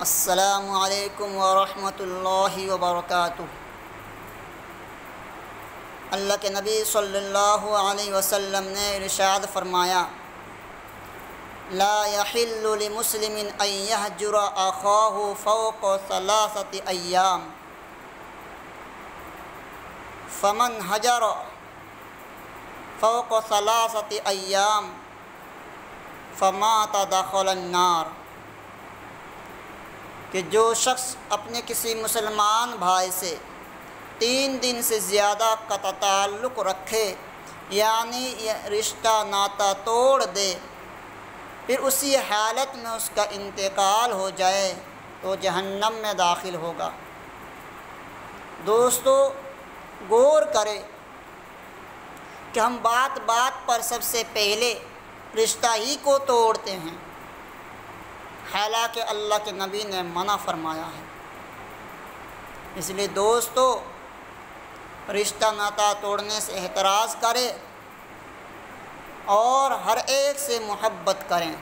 السلام علیکم ورحمۃ اللہ وبرکاتہ۔ اللہ کے نبی صلی اللہ علیہ وسلم نے ارشاد فرمایا، لا يحل لمسلم ان يهجر اخاه فوق 3 ایام فمن هجر فوق 3 ایام فمات دخل النار، کہ جو شخص اپنے کسی مسلمان بھائی سے 3 دن سے زیادہ قطع تعلق رکھے، یعنی یہ رشتہ ناتا توڑ دے، پھر اسی حالت میں اس کا انتقال ہو جائے تو جہنم میں داخل ہوگا۔ دوستو، غور کرے کہ ہم بات بات پر سب سے پہلے رشتہ ہی کو توڑتے ہیں، حالانکہ اللہ کے نبی نے منع فرمایا ہے۔ اس لیے دوستو، رشتہ ناتا توڑنے سے احتراز کریں اور ہر ایک سے محبت کریں۔